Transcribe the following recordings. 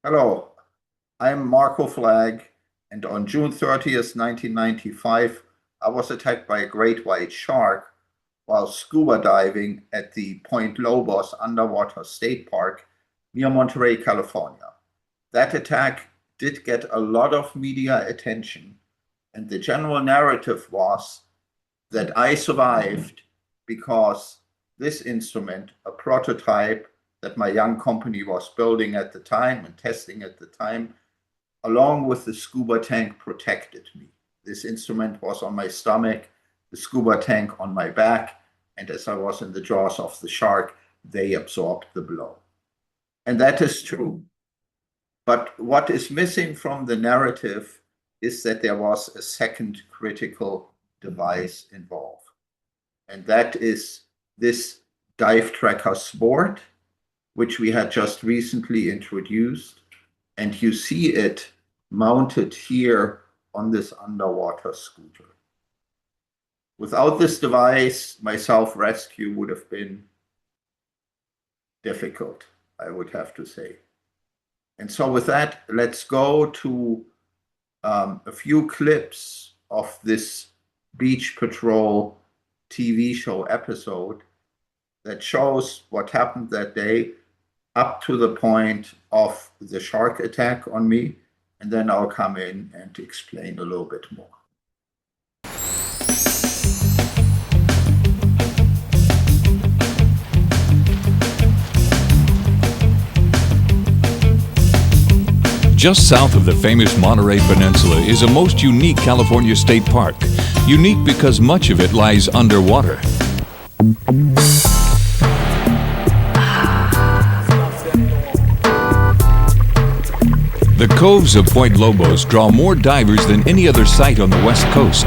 Hello, I'm Marco Flagg, and on June 30th, 1995, I was attacked by a great white shark while scuba diving at the Point Lobos underwater state park near Monterey, California. That attack did get a lot of media attention, and the general narrative was that I survived because this instrument, a prototype that my young company was building at the time and testing at the time, along with the scuba tank, protected me. This instrument was on my stomach, the scuba tank on my back, and as I was in the jaws of the shark, they absorbed the blow. And that is true. But what is missing from the narrative is that there was a second critical device involved. And that is this DiveTracker Sport, which we had just recently introduced. And you see it mounted here on this underwater scooter. Without this device, my self-rescue would have been difficult, I would have to say. And so with that, let's go to a few clips of this Beach Patrol TV show episode that shows what happened that day up to the point of the shark attack on me, and then I'll come in and explain a little bit more. Just south of the famous Monterey Peninsula is a most unique California state park. Unique because much of it lies underwater. The coves of Point Lobos draw more divers than any other site on the West Coast.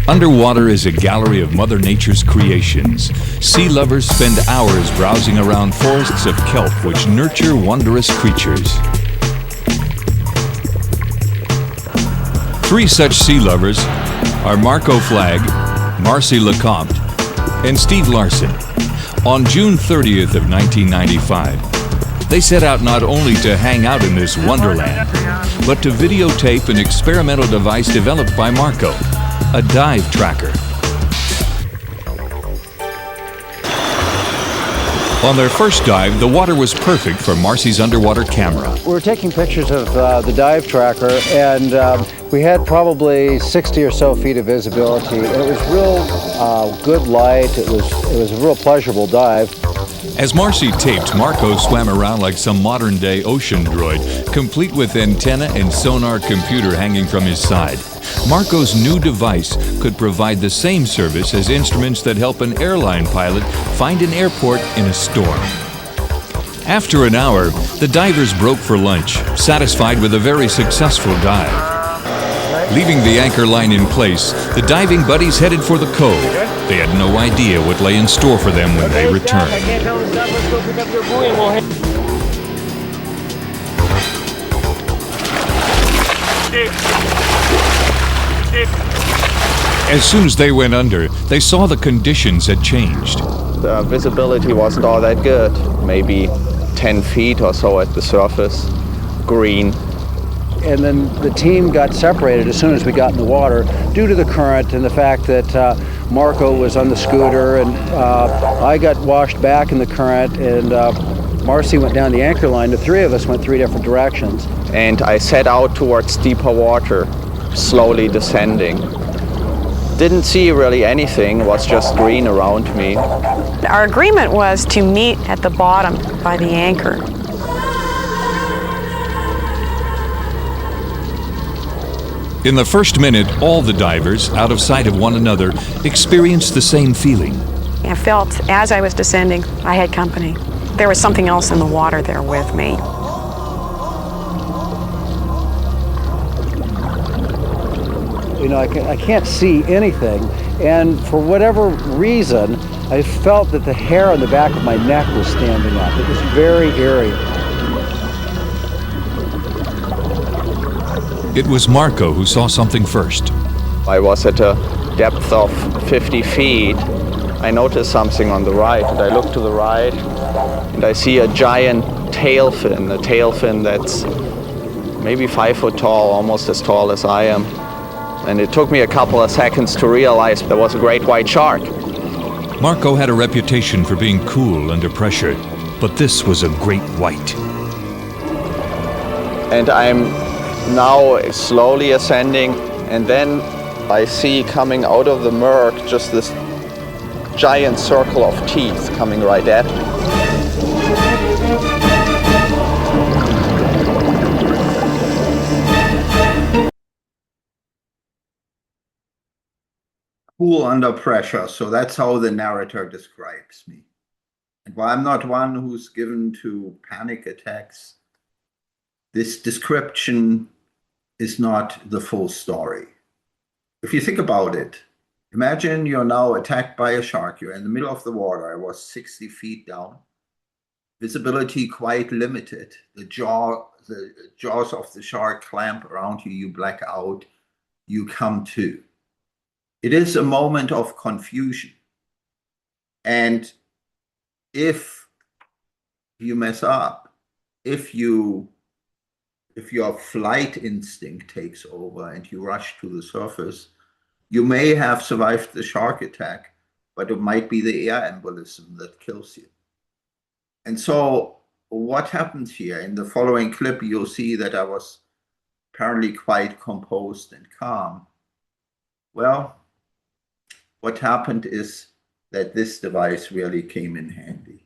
Underwater is a gallery of Mother Nature's creations. Sea lovers spend hours browsing around forests of kelp which nurture wondrous creatures. Three such sea lovers are Marco Flagg, Marcy Lecomte, and Steve Larson. On June 30th of 1995, they set out not only to hang out in this wonderland, but to videotape an experimental device developed by Marco, a DiveTracker. On their first dive, the water was perfect for Marcy's underwater camera. We were taking pictures of the DiveTracker, and we had probably 60 or so feet of visibility. It was real good light. It was a real pleasurable dive. As Marcy taped, Marco swam around like some modern-day ocean droid, complete with antenna and sonar computer hanging from his side. Marco's new device could provide the same service as instruments that help an airline pilot find an airport in a storm. After an hour, the divers broke for lunch, satisfied with a very successful dive. Leaving the anchor line in place, the diving buddies headed for the cove. They had no idea what lay in store for them when they returned. As soon as they went under, they saw the conditions had changed. The visibility wasn't all that good, maybe 10 feet or so at the surface, green. And then the team got separated as soon as we got in the water due to the current and the fact that Marco was on the scooter, and I got washed back in the current, and Marcy went down the anchor line. The three of us went three different directions. And I set out towards deeper water, slowly descending. Didn't see really anything, was just green around me. Our agreement was to meet at the bottom by the anchor. In the first minute, all the divers, out of sight of one another, experienced the same feeling. I felt as I was descending, I had company. There was something else in the water there with me. You know, I can't see anything, and for whatever reason, I felt that the hair on the back of my neck was standing up. It was very eerie. It was Marco who saw something first. I was at a depth of 50 feet, I noticed something on the right, and I look to the right, and I see a giant tailfin, a tailfin that's maybe 5 foot tall, almost as tall as I am. And it took me a couple of seconds to realize there was a great white shark. Marco had a reputation for being cool under pressure, but this was a great white. And I'm now slowly ascending, and then I see coming out of the murk just this giant circle of teeth coming right at me. Cool under pressure, so that's how the narrator describes me. And while I'm not one who's given to panic attacks, this description is not the full story. If you think about it, imagine you're now attacked by a shark. You're in the middle of the water. I was 60 feet down. Visibility quite limited. The jaws of the shark clamp around you. You black out. You come to. It is a moment of confusion. And if you mess up, if your flight instinct takes over and you rush to the surface, you may have survived the shark attack, but it might be the air embolism that kills you. And so what happens here? In the following clip, you'll see that I was apparently quite composed and calm. Well, what happened is that this device really came in handy.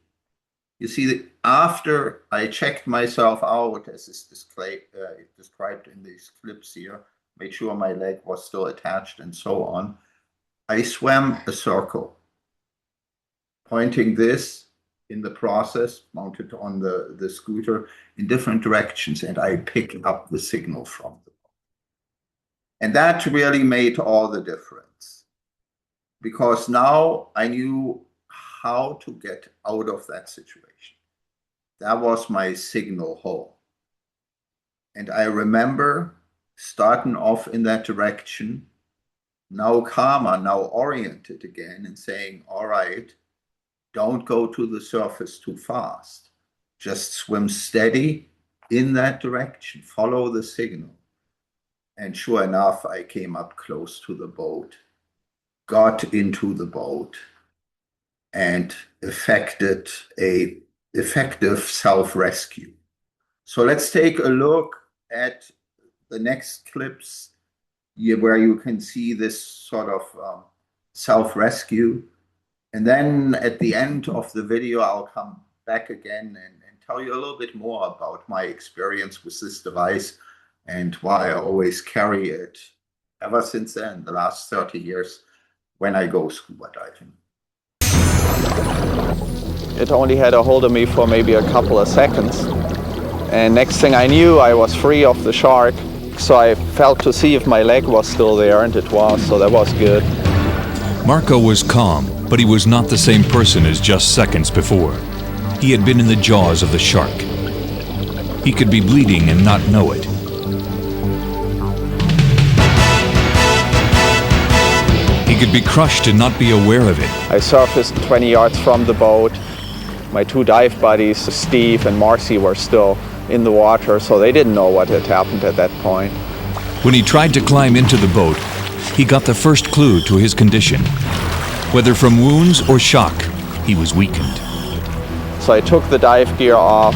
You see, that after I checked myself out, as is described in these clips here, made sure my leg was still attached and so on, I swam a circle, pointing this in the process, mounted on the scooter, in different directions, and I picked up the signal from them. And that really made all the difference. Because now I knew how to get out of that situation. That was my signal hole. And I remember starting off in that direction, now calmer, now oriented again, and saying, all right, don't go to the surface too fast. Just swim steady in that direction, follow the signal. And sure enough, I came up close to the boat, got into the boat, and effected a effective self-rescue. So let's take a look at the next clips where you can see this sort of self-rescue. And then at the end of the video, I'll come back again and tell you a little bit more about my experience with this device and why I always carry it ever since then, the last 30 years, when I go scuba diving. It only had a hold of me for maybe a couple of seconds. And next thing I knew, I was free of the shark. So I felt to see if my leg was still there, and it was, so that was good. Marco was calm, but he was not the same person as just seconds before. He had been in the jaws of the shark. He could be bleeding and not know it. He could be crushed and not be aware of it. I surfaced 20 yards from the boat. My two dive buddies, Steve and Marcy, were still in the water, so they didn't know what had happened at that point. When he tried to climb into the boat, he got the first clue to his condition. Whether from wounds or shock, he was weakened. So I took the dive gear off,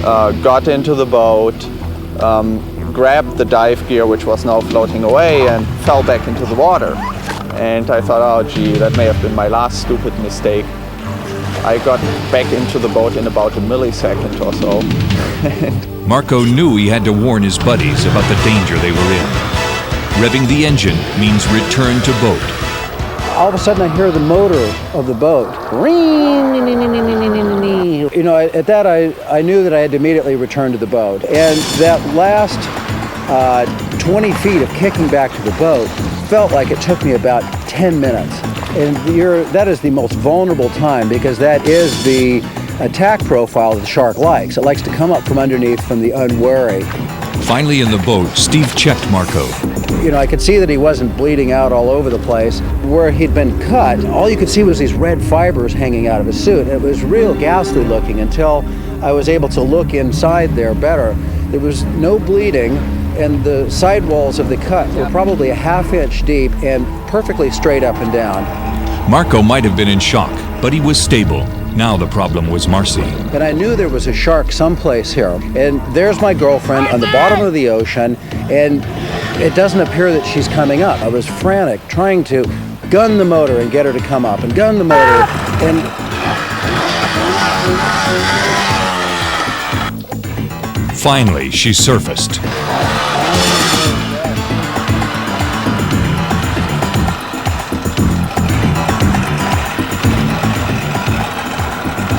got into the boat, grabbed the dive gear, which was now floating away, and fell back into the water. And I thought, oh gee, that may have been my last stupid mistake. I got back into the boat in about a millisecond or so. Marco knew he had to warn his buddies about the danger they were in. Revving the engine means return to boat. All of a sudden I hear the motor of the boat. You know, at that I knew that I had to immediately return to the boat. And that last 20 feet of kicking back to the boat felt like it took me about 10 minutes. And that is the most vulnerable time, because that is the attack profile that the shark likes. It likes to come up from underneath from the unwary Finally in the boat, Steve checked Marco. You know, I could see that he wasn't bleeding out all over the place. Where he'd been cut, all you could see was these red fibers hanging out of his suit. It was real ghastly looking until I was able to look inside there better. There was no bleeding, and the sidewalls of the cut were probably a ½ inch deep and perfectly straight up and down. Marco might have been in shock, but he was stable. Now the problem was Marcy. And I knew there was a shark someplace here. And there's my girlfriend on the bottom of the ocean, and it doesn't appear that she's coming up. I was frantic, trying to gun the motor and get her to come up, and gun the motor, and finally, she surfaced.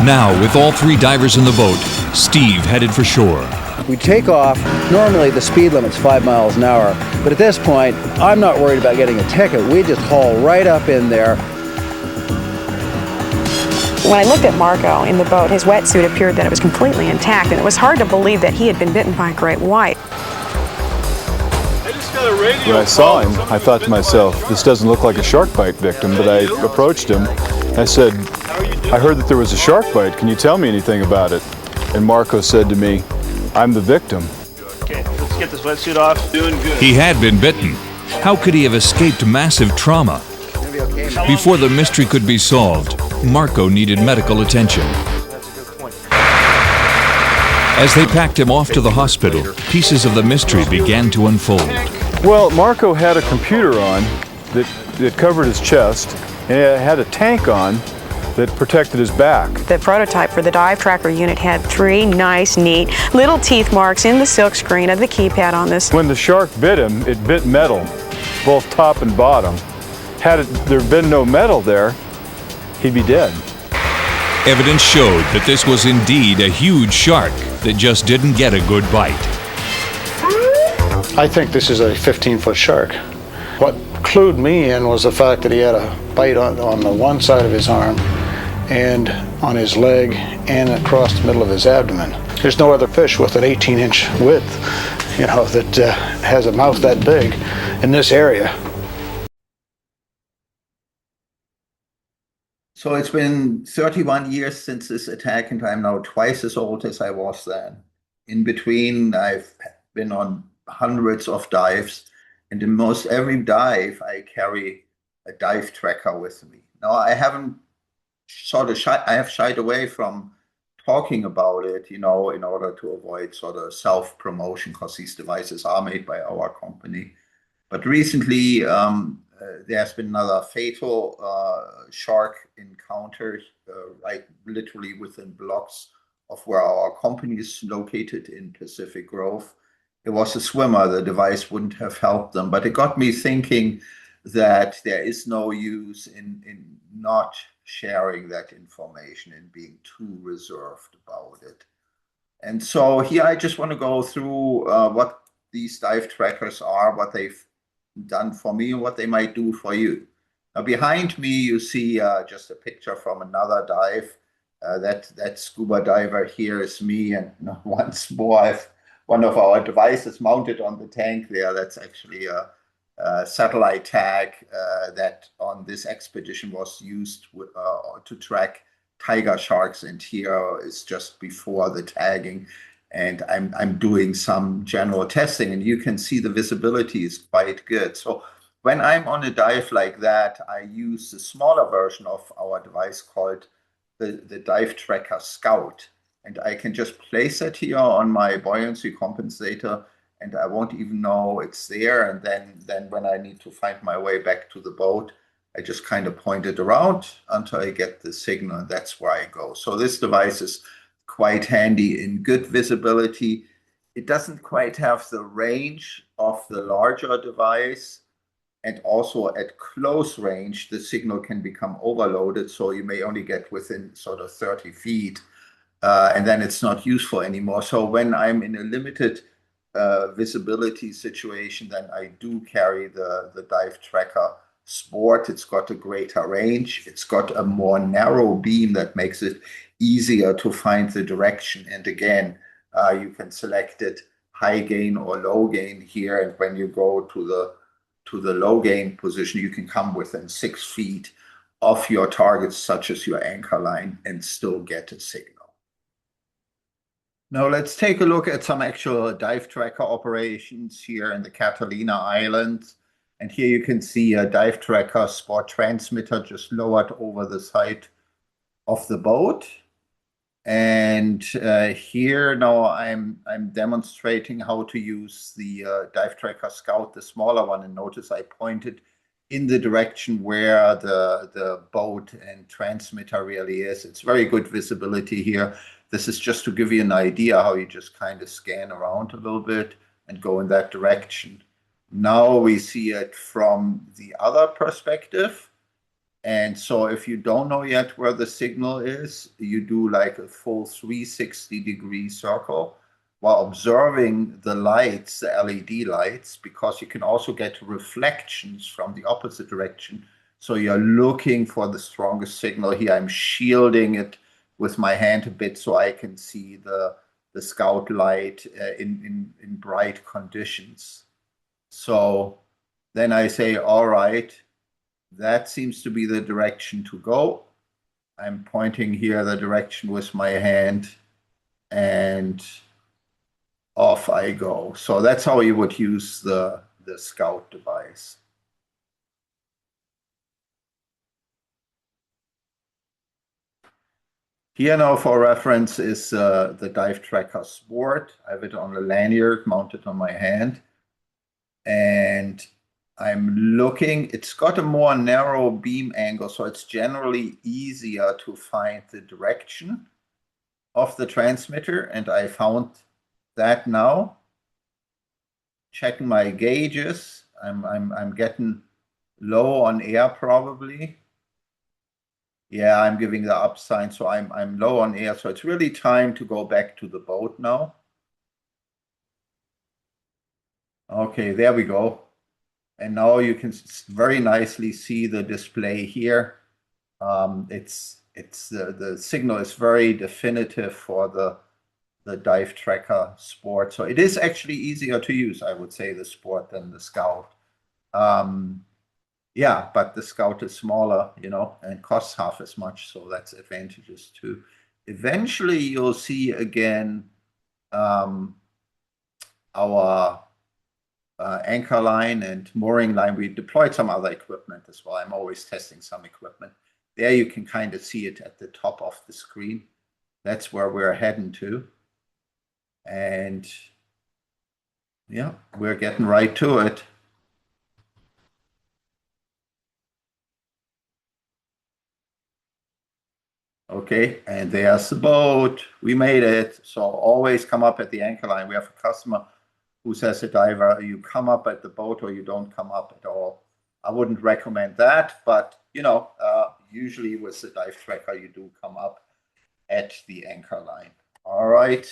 Now, with all 3 divers in the boat, Steve headed for shore. we take off. Normally the speed limit's 5 miles an hour, but at this point, I'm not worried about getting a ticket. We just haul right up in there. When I looked at Marco in the boat, his wetsuit appeared that it was completely intact, and it was hard to believe that he had been bitten by a great white. When I saw him, I thought to myself, this doesn't look like a shark bite victim, but I approached him. I said, I heard that there was a shark bite. Can you tell me anything about it? And Marco said to me, I'm the victim. Okay, let's get this wetsuit off. Doing good. He had been bitten. How could he have escaped massive trauma? Before the mystery could be solved, Marco needed medical attention. As they packed him off to the hospital, pieces of the mystery began to unfold. Well, Marco had a computer on that covered his chest, and it had a tank on that protected his back. The prototype for the DiveTracker unit had 3 nice, neat little teeth marks in the silk screen of the keypad on this. When the shark bit him, it bit metal, both top and bottom. Had there been no metal there, he'd be dead. Evidence showed that this was indeed a huge shark that just didn't get a good bite. I think this is a 15-foot shark. What clued me in was the fact that he had a bite on the one side of his arm and on his leg and across the middle of his abdomen. There's no other fish with an 18-inch width, that has a mouth that big in this area. So it's been 31 years since this attack, and I'm now twice as old as I was then. In between, I've been on hundreds of dives, and in most every dive, I carry a dive tracker with me. Now, I haven't I have shied away from talking about it, in order to avoid sort of self-promotion, because these devices are made by our company. But recently, there's been another fatal shark encounter right literally within blocks of where our company is located in Pacific Grove. It was a swimmer. The device wouldn't have helped them, but it got me thinking that there is no use in not sharing that information and being too reserved about it. And so here I just want to go through what these dive trackers are, what they've done for me, and what they might do for you. Now behind me you see just a picture from another dive. That scuba diver here is me, and once more one of our devices mounted on the tank there. That's actually a satellite tag that on this expedition was used to track tiger sharks, and here is just before the tagging. And I'm doing some general testing, and you can see the visibility is quite good. So when I'm on a dive like that, I use the smaller version of our device called the DiveTracker Scout. And I can just place it here on my buoyancy compensator, and I won't even know it's there. And then when I need to find my way back to the boat, I just kind of point it around until I get the signal, and that's where I go. So this device is quite handy in good visibility. It doesn't quite have the range of the larger device, and also at close range the signal can become overloaded, so you may only get within sort of 30 feet, and then it's not useful anymore. So when I'm in a limited visibility situation, then I do carry the DiveTracker Sport. It's got a greater range. It's got a more narrow beam that makes it easier to find the direction. And again, you can select it high gain or low gain here, and when you go to the low gain position, you can come within 6 feet of your targets, such as your anchor line, and still get a signal. Now let's take a look at some actual DiveTracker operations here in the Catalina Islands. And here you can see a DiveTracker Sport transmitter just lowered over the side of the boat. And here now I'm demonstrating how to use the DiveTracker Scout, the smaller one, and notice I pointed in the direction where the boat and transmitter really is. It's very good visibility here. This is just to give you an idea how you just kind of scan around a little bit and go in that direction. Now we see it from the other perspective. And so if you don't know yet where the signal is, you do like a full 360-degree circle while observing the lights, the LED lights, because you can also get reflections from the opposite direction. So you're looking for the strongest signal here. I'm shielding it with my hand a bit so I can see the scout light in bright conditions. So then I say, all right, that seems to be the direction to go. I'm pointing here the direction with my hand, and off I go. So that's how you would use the Scout device. Here now for reference is the DiveTracker Sport. I have it on a lanyard mounted on my hand. And I'm looking, it's got a more narrow beam angle, so it's generally easier to find the direction of the transmitter. And I found that now. Checking my gauges, I'm getting low on air probably. Yeah, I'm giving the up sign, so I'm low on air. So it's really time to go back to the boat now. Okay, there we go. And now you can very nicely see the display here. The signal is very definitive for the DiveTracker Sport. So it is actually easier to use, I would say, the Sport than the Scout. Yeah, but the Scout is smaller, you know, and costs half as much. So that's advantages too. Eventually, you'll see again our anchor line and mooring line. We deployed some other equipment as well. I'm always testing some equipment. There you can kind of see it at the top of the screen. That's where we're heading to. And yeah, we're getting right to it. Okay, and there's the boat. We made it. So always come up at the anchor line. We have a customer who says, a diver, you come up at the boat or you don't come up at all. I wouldn't recommend that, but you know, usually with the DiveTracker, you do come up at the anchor line. All right.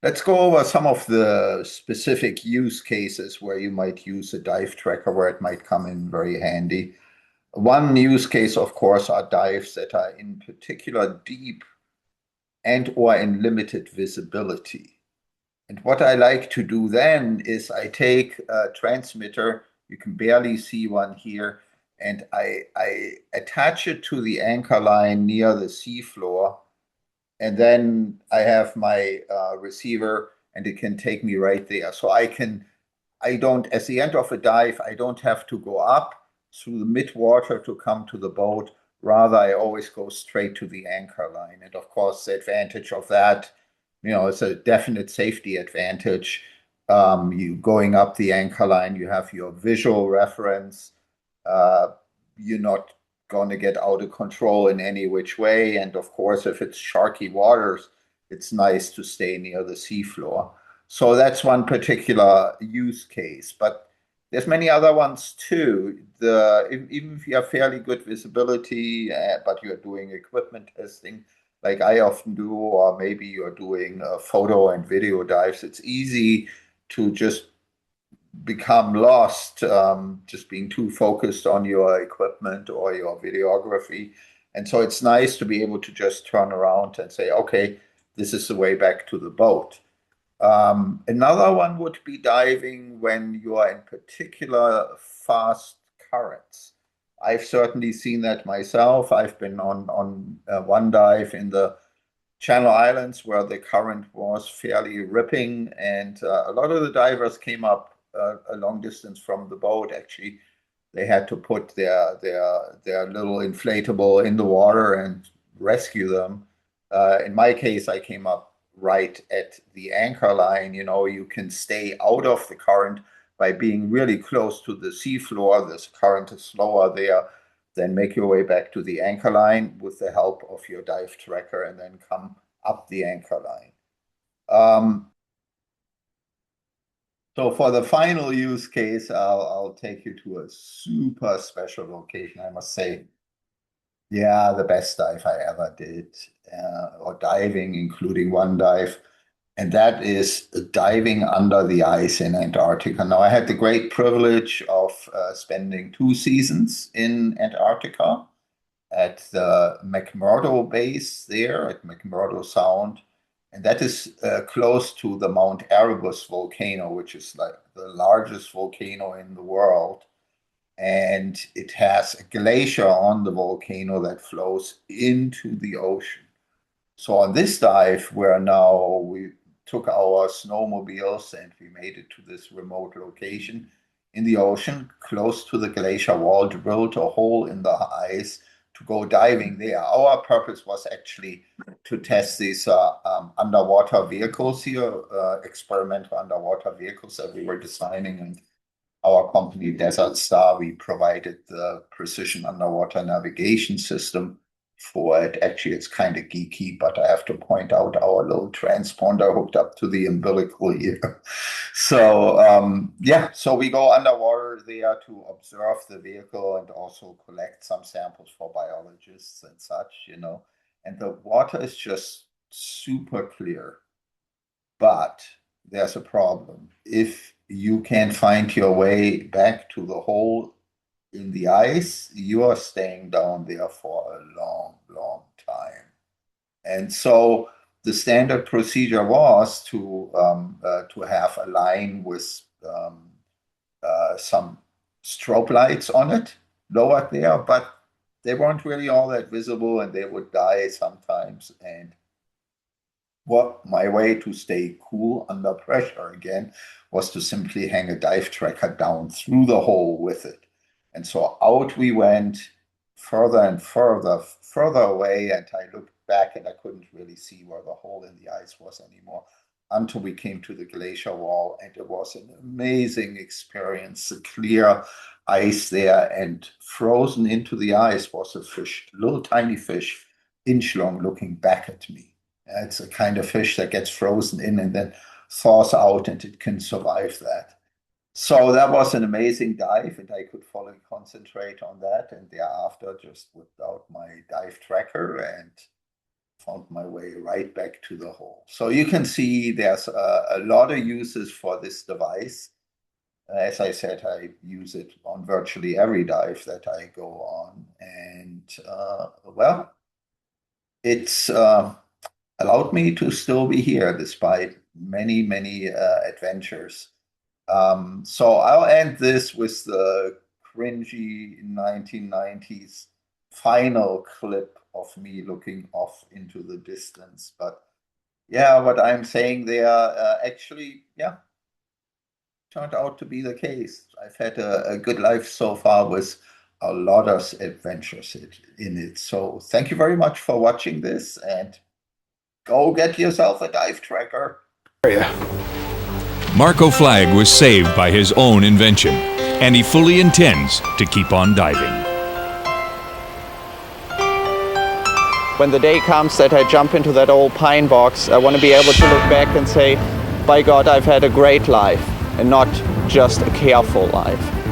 Let's go over some of the specific use cases where you might use a DiveTracker, where it might come in very handy. One use case, of course, are dives that are in particular deep and or in limited visibility. And what I like to do then is I take a transmitter, you can barely see one here, and I attach it to the anchor line near the seafloor. And then I have my receiver, and it can take me right there. So at the end of a dive, I don't have to go up through the mid-water to come to the boat. Rather, I always go straight to the anchor line. And of course, the advantage of that, you know, it's a definite safety advantage. You going up the anchor line, you have your visual reference. You're not going to get out of control in any which way. And of course, if it's sharky waters, it's nice to stay near the seafloor. So that's one particular use case. But there's many other ones too. Even if you have fairly good visibility, but you're doing equipment testing, like I often do, or maybe you're doing photo and video dives, it's easy to just become lost, just being too focused on your equipment or your videography. And so it's nice to be able to just turn around and say, okay, this is the way back to the boat. Another one would be diving when you are in particular fast currents. I've certainly seen that myself. I've been on one dive in the Channel Islands where the current was fairly ripping, and a lot of the divers came up a long distance from the boat. Actually, they had to put their little inflatable in the water and rescue them. In my case, I came up right at the anchor line. You know, you can stay out of the current by being really close to the seafloor. This current is slower there. Then make your way back to the anchor line with the help of your DiveTracker, and then come up the anchor line. So for the final use case, I'll take you to a super special location, I must say. Yeah, the best dive I ever did, or diving, including one dive, and that is diving under the ice in Antarctica. Now, I had the great privilege of spending 2 seasons in Antarctica at the McMurdo base there at McMurdo Sound. And that is close to the Mount Erebus volcano, which is like the largest volcano in the world. And it has a glacier on the volcano that flows into the ocean. So on this dive, we took our snowmobiles and we made it to this remote location in the ocean, close to the glacier wall, drilled a hole in the ice to go diving there. Our purpose was actually to test these underwater vehicles here, experimental underwater vehicles that we were designing. And our company, Desert Star, we provided the precision underwater navigation system for it. Actually, it's kind of geeky, but I have to point out our little transponder hooked up to the umbilical here. So so we go underwater there to observe the vehicle and also collect some samples for biologists and such, you know. And the water is just super clear. But there's a problem. If you can't find your way back to the hole in the ice, you are staying down there for a long, long time. And so the standard procedure was to have a line with some strobe lights on it, lowered there, but they weren't really all that visible, and they would die sometimes. And my way to stay cool under pressure again was to simply hang a DiveTracker down through the hole with it. And so out we went, further and further away, and I looked back and I couldn't really see where the hole in the ice was anymore until we came to the glacier wall, and it was an amazing experience. The clear ice there, and frozen into the ice was a fish, little tiny fish, inch long, looking back at me. It's a kind of fish that gets frozen in and then thaws out, and it can survive that. So that was an amazing dive, and I could fully concentrate on that. And thereafter, just whipped out my DiveTracker and found my way right back to the hole. So you can see there's a lot of uses for this device. As I said, I use it on virtually every dive that I go on. And it's allowed me to still be here despite many, many adventures. So I'll end this with the cringy 1990s final clip of me looking off into the distance. But yeah, what I'm saying there actually, turned out to be the case. I've had a good life so far with a lot of adventures in it. So thank you very much for watching this, and go get yourself a DiveTracker. Marco Flagg was saved by his own invention, and he fully intends to keep on diving. When the day comes that I jump into that old pine box, I want to be able to look back and say, by God, I've had a great life, and not just a careful life.